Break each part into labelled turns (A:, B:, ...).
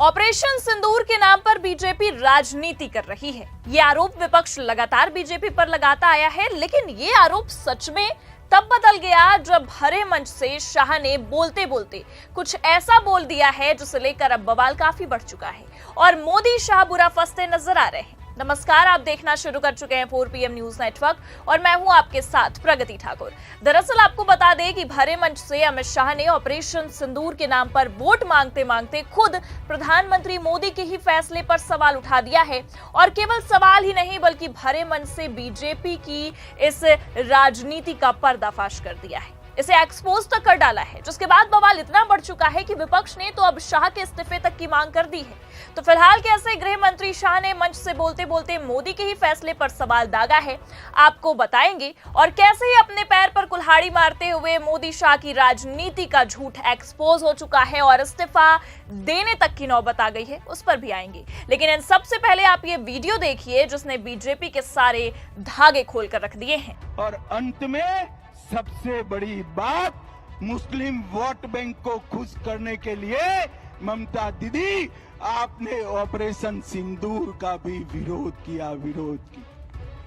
A: Operation सिंदूर के नाम पर बीजेपी राजनीति कर रही है। ये आरोप विपक्ष लगातार बीजेपी पर लगाता आया है, लेकिन ये आरोप सच में तब बदल गया जब हरे मंच से शाह ने बोलते बोलते कुछ ऐसा बोल दिया है जिसे लेकर अब बवाल काफी बढ़ चुका है और मोदी शाह बुरा फंसते नजर आ रहे हैं। नमस्कार, आप देखना शुरू कर चुके हैं 4 PM न्यूज नेटवर्क और मैं हूं आपके साथ प्रगति ठाकुर। दरअसल आपको बता दें कि भरे मंच से अमित शाह ने ऑपरेशन सिंदूर के नाम पर वोट मांगते मांगते खुद प्रधानमंत्री मोदी के ही फैसले पर सवाल उठा दिया है और केवल सवाल ही नहीं बल्कि भरे मंच से बीजेपी की इस राजनीति का पर्दाफाश कर दिया है, इसे एक्सपोज तक कर डाला है, जिसके बाद बवाल इतना बढ़ चुका है कि विपक्ष ने तो अब शाह के इस्तीफे तक की मांग कर दी है। तो फिलहाल कैसे गृह मंत्री शाह ने मंच से बोलते बोलते मोदी के ही फैसले पर सवाल दागा है, आपको बताएंगे, और कैसे ही अपने पैर पर कुल्हाड़ी मारते हुए मोदी शाह की राजनीति का झूठ एक्सपोज हो चुका है और इस्तीफा देने तक की नौबत आ गई है, उस पर भी आएंगे। लेकिन इन सबसे पहले आप ये वीडियो देखिए जिसने बीजेपी के सारे धागे खोल कर रख दिए हैं।
B: और अंत में सबसे बड़ी बात, मुस्लिम वोट बैंक को खुश करने के लिए ममता दीदी आपने ऑपरेशन सिंदूर का भी विरोध किया।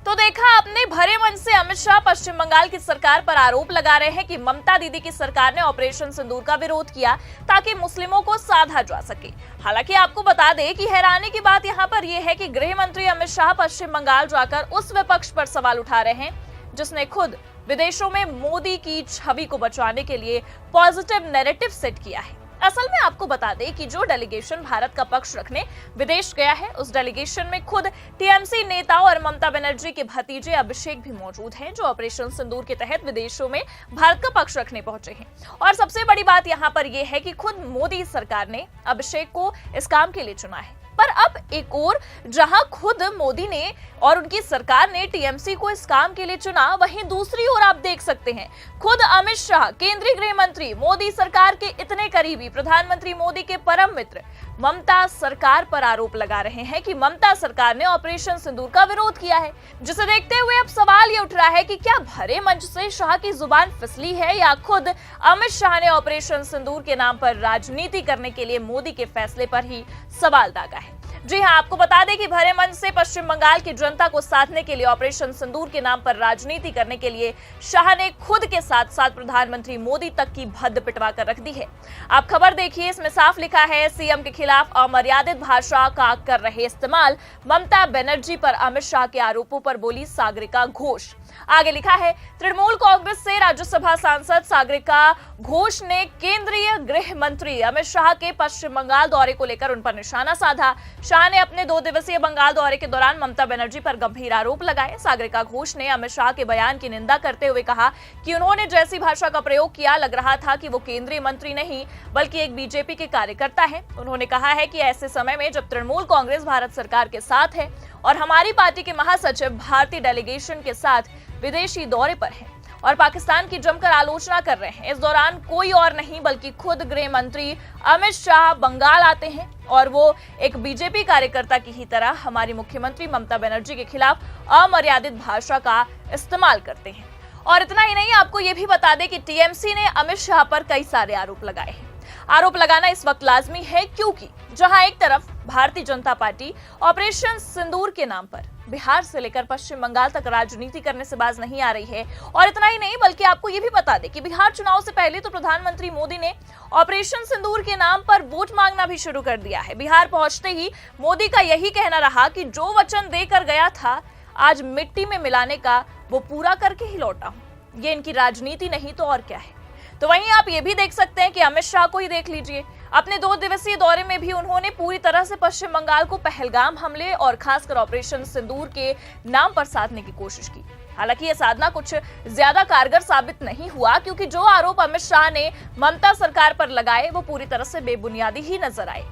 A: तो देखा आपने, भरे मन से अमित शाह पश्चिम बंगाल की सरकार पर आरोप लगा रहे हैं कि ममता दीदी की सरकार ने ऑपरेशन सिंदूर का विरोध किया ताकि मुस्लिमों को साधा जा सके। हालांकि आपको बता दें कि हैरानी की बात यहाँ पर यह है कि गृह मंत्री अमित शाह पश्चिम बंगाल जाकर उस विपक्ष पर सवाल उठा रहे हैं जिसने खुद विदेशों में मोदी की छवि को बचाने के लिए पॉजिटिव नैरेटिव सेट किया है। असल में आपको बता दें कि जो डेलीगेशन भारत का पक्ष रखने विदेश गया है, उस डेलीगेशन में खुद टीएमसी नेता और ममता बनर्जी के भतीजे अभिषेक भी मौजूद हैं, जो ऑपरेशन सिंदूर के तहत विदेशों में भारत का पक्ष रखने पहुंचे हैं। और सबसे बड़ी बात यहां पर यह है कि खुद मोदी सरकार ने अभिषेक को इस काम के लिए चुना है। पर अब एक और जहां खुद मोदी ने और उनकी सरकार ने टीएमसी को इस काम के लिए चुना, वहीं दूसरी ओर आप देख सकते हैं खुद अमित शाह, केंद्रीय गृह मंत्री, मोदी सरकार के इतने करीबी, प्रधानमंत्री मोदी के परम मित्र, ममता सरकार पर आरोप लगा रहे हैं कि ममता सरकार ने ऑपरेशन सिंदूर का विरोध किया है। जिसे देखते हुए अब सवाल ये उठ रहा है कि क्या भरे मंच से शाह की जुबान फिसली है या खुद अमित शाह ने ऑपरेशन सिंदूर के नाम पर राजनीति करने के लिए मोदी के फैसले पर ही सवाल दागा है। जी हां, आपको बता दें कि भरे मंच से पश्चिम बंगाल की जनता को साधने के लिए ऑपरेशन सिंदूर के नाम पर राजनीति करने के लिए शाह ने खुद के साथ साथ प्रधानमंत्री मोदी तक की भद्द पिटवा कर रख दी है। आप खबर देखिए, इसमें साफ लिखा है, सीएम के खिलाफ अमर्यादित भाषा का कर रहे इस्तेमाल, ममता बनर्जी पर अमित शाह के आरोपों पर बोली सागरिका घोष। आगे लिखा है, तृणमूल कांग्रेस से राज्यसभा सांसद सागरिका घोष ने केंद्रीय गृह मंत्री अमित शाह के पश्चिम बंगाल दौरे को लेकर उन पर निशाना साधा। शाह ने अपने 2 दिवसीय बंगाल दौरे के दौरान ममता बनर्जी पर गंभीर आरोप लगाए। सागरिका घोष ने अमित शाह के बयान की निंदा करते हुए कहा कि उन्होंने जैसी भाषा का प्रयोग किया, लग रहा था कि वो केंद्रीय मंत्री नहीं बल्कि एक बीजेपी के कार्यकर्ता है। उन्होंने कहा है कि ऐसे समय में जब तृणमूल कांग्रेस भारत सरकार के साथ है और हमारी पार्टी के महासचिव भारतीय डेलीगेशन के साथ विदेशी दौरे पर हैं और पाकिस्तान की जमकर आलोचना कर रहे हैं, इस दौरान कोई और नहीं बल्कि खुद गृह मंत्री अमित शाह बंगाल आते हैं और वो एक बीजेपी कार्यकर्ता की ही तरह हमारी मुख्यमंत्री ममता बनर्जी के खिलाफ अमर्यादित भाषा का इस्तेमाल करते हैं। और इतना ही नहीं, आपको ये भी बता दें कि टीएमसी ने अमित शाह पर कई सारे आरोप लगाए हैं। आरोप लगाना इस वक्त लाजमी है क्योंकि जहां एक तरफ भारतीय जनता पार्टी ऑपरेशन सिंदूर के नाम पर बिहार से लेकर पश्चिम बंगाल तक राजनीति करने से बाज नहीं आ रही है, और इतना ही नहीं बल्कि आपको ये भी बता दें कि बिहार चुनाव से पहले तो प्रधानमंत्री मोदी ने ऑपरेशन सिंदूर के नाम पर वोट मांगना भी शुरू कर दिया है। बिहार पहुंचते ही मोदी का यही कहना रहा कि जो वचन देकर गया था आज मिट्टी में मिलाने का, वो पूरा करके ही लौटा हूं। ये इनकी राजनीति नहीं तो और क्या है। तो वहीं आप ये भी देख सकते हैं कि अमित शाह को ही देख लीजिए, अपने 2 दिवसीय दौरे में भी उन्होंने पूरी तरह से पश्चिम बंगाल को पहलगाम हमले और खासकर ऑपरेशन सिंदूर के नाम पर साधने की कोशिश की। हालांकि यह साधना कुछ ज्यादा कारगर साबित नहीं हुआ क्योंकि जो आरोप अमित शाह ने ममता सरकार पर लगाए वो पूरी तरह से बेबुनियादी ही नजर आए,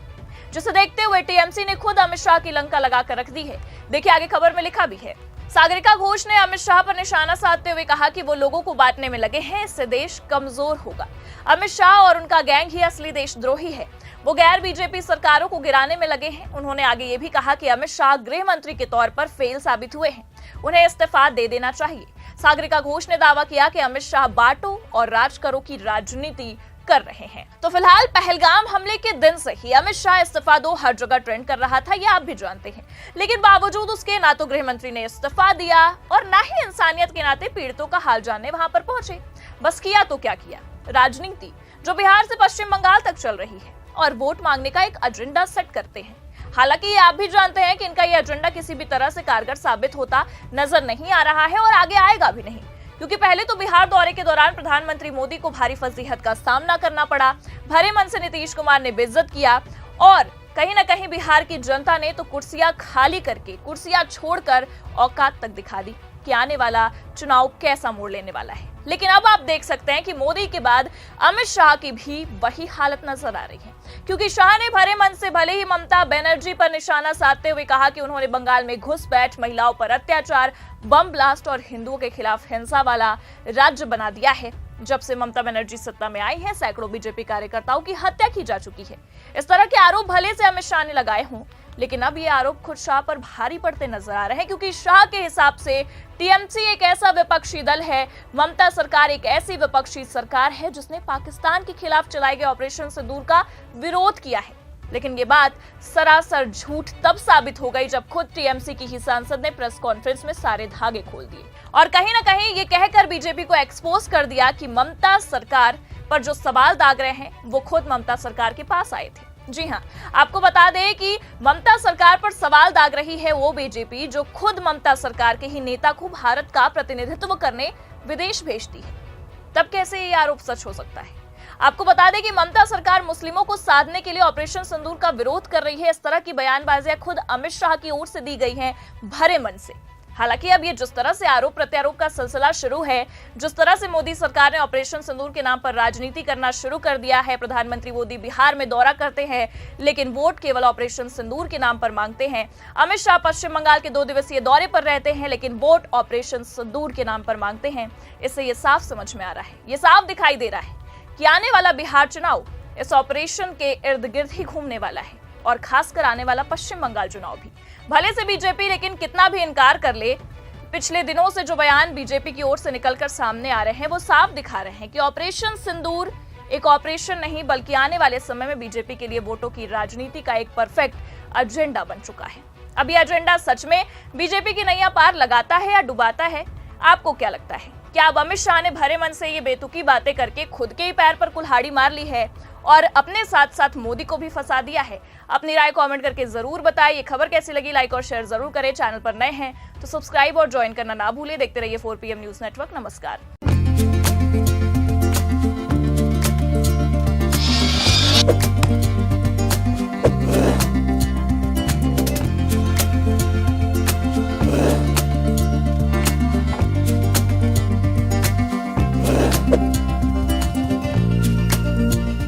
A: जिसे देखते हुए टीएमसी ने खुद अमित शाह की लंका लगाकर रख दी है। देखिए आगे खबर में लिखा भी है, सागरिका घोष ने अमित शाह पर निशाना साधते हुए कहा कि वो लोगों को बांटने में लगे हैं, इससे देश कमजोर होगा। अमित शाह और उनका गैंग ही असली देशद्रोही है, वो गैर बीजेपी सरकारों को गिराने में लगे हैं। उन्होंने आगे ये भी कहा कि अमित शाह गृह मंत्री के तौर पर फेल साबित हुए हैं, उन्हें इस्तीफा दे देना चाहिए। सागरिका घोष ने दावा किया कि अमित शाह बांटो और राज करो की राजनीति कर रहे हैं। तो फिलहाल पहलगाम हमले के दिन से ही अमित शाह इस्तीफा दो हर जगह ट्रेंड कर रहा था, ये आप भी जानते हैं। लेकिन बावजूद उसके ना तो गृह मंत्री ने इस्तीफा दिया और ना ही इंसानियत के नाते पीड़ितों का हाल जानने वहां पर पहुंचे। बस किया तो क्या किया, राजनीति जो बिहार से पश्चिम बंगाल तक चल रही है और वोट मांगने का एक एजेंडा सेट करते हैं। हालांकि ये आप भी जानते हैं कि इनका ये एजेंडा किसी भी तरह से कारगर साबित होता नजर नहीं आ रहा है और आगे आएगा भी नहीं, क्योंकि पहले तो बिहार दौरे के दौरान प्रधानमंत्री मोदी को भारी फजीहत का सामना करना पड़ा, भरे मन से नीतीश कुमार ने बेइज्जत किया और कहीं ना कहीं बिहार की जनता ने तो कुर्सियां खाली करके, कुर्सियां छोड़कर औकात तक दिखा दी कि आने वाला चुनाव कैसा मोड़ लेने वाला है। लेकिन अब आप देख सकते हैं कि मोदी के बाद अमित शाह की भी वही हालत नजर आ रही है, क्योंकि शाह ने भरे मन से भले ही ममता बनर्जी पर निशाना साधते हुए कहा कि उन्होंने बंगाल में घुसपैठ, महिलाओं पर अत्याचार, बम ब्लास्ट और हिंदुओं के खिलाफ हिंसा वाला राज्य बना दिया है। जब से ममता बनर्जी सत्ता में आई है, सैकड़ों बीजेपी कार्यकर्ताओं की हत्या की जा चुकी है। इस तरह के आरोप भले से अमित शाह ने लगाए हों, लेकिन अब ये आरोप खुद शाह पर भारी पड़ते नजर आ रहे हैं, क्योंकि शाह के हिसाब से टीएमसी एक ऐसा विपक्षी दल है, ममता सरकार एक ऐसी विपक्षी सरकार है जिसने पाकिस्तान के खिलाफ चलाए गए ऑपरेशन सिंदूर का विरोध किया है। लेकिन ये बात सरासर झूठ तब साबित हो गई जब खुद टीएमसी की ही सांसद ने प्रेस कॉन्फ्रेंस में सारे धागे खोल दिए और कहीं ना कहीं ये कहकर बीजेपी को एक्सपोज कर दिया कि ममता सरकार पर जो सवाल दाग रहे हैं वो खुद ममता सरकार के पास आए थे। जी हां, आपको बता दें कि ममता सरकार पर सवाल दाग रही है वो बीजेपी जो खुद ममता सरकार के ही नेता को भारत का प्रतिनिधित्व करने विदेश भेजती है। तब कैसे ये आरोप सच हो सकता है? आपको बता दें कि ममता सरकार मुस्लिमों को साधने के लिए ऑपरेशन सिंदूर का विरोध कर रही है। इस तरह की बयानबाजियां खुद अमित शाह की ओर से दी गई हैं भरे मन से। हालांकि अब ये जिस तरह से आरोप प्रत्यारोप का सिलसिला शुरू है, जिस तरह से मोदी सरकार ने ऑपरेशन सिंदूर के नाम पर राजनीति करना शुरू कर दिया है, प्रधानमंत्री मोदी बिहार में दौरा करते हैं लेकिन वोट केवल ऑपरेशन सिंदूर के नाम पर मांगते हैं। अमित शाह पश्चिम बंगाल के 2 दिवसीय दौरे पर रहते हैं लेकिन वोट ऑपरेशन सिंदूर के नाम पर मांगते हैं। इससे ये साफ समझ में आ रहा है, ये साफ दिखाई दे रहा है कि आने वाला बिहार चुनाव इस ऑपरेशन के इर्द गिर्द ही घूमने वाला है और खासकर आने वाला पश्चिम बंगाल चुनाव भी। भले से बीजेपी लेकिन कितना भी इनकार कर ले, पिछले दिनों से जो बयान बीजेपी की ओर से निकलकर सामने आ रहे हैं वो साफ दिखा रहे हैं कि ऑपरेशन सिंदूर एक ऑपरेशन नहीं बल्कि आने वाले समय में बीजेपी के लिए वोटों की राजनीति का एक परफेक्ट एजेंडा बन चुका है। अब ये एजेंडा सच में बीजेपी की नैया पार लगाता है या डुबाता है? आपको क्या लगता है? क्या अब अमित शाह ने भरे मन से ये बेतुकी बातें करके खुद के ही पैर पर कुल्हाड़ी मार ली है और अपने साथ साथ मोदी को भी फंसा दिया है? अपनी राय कमेंट करके जरूर बताएं। ये खबर कैसी लगी लाइक और शेयर जरूर करें। चैनल पर नए हैं तो सब्सक्राइब और ज्वाइन करना ना भूलें। देखते रहिए 4PM न्यूज नेटवर्क। नमस्कार।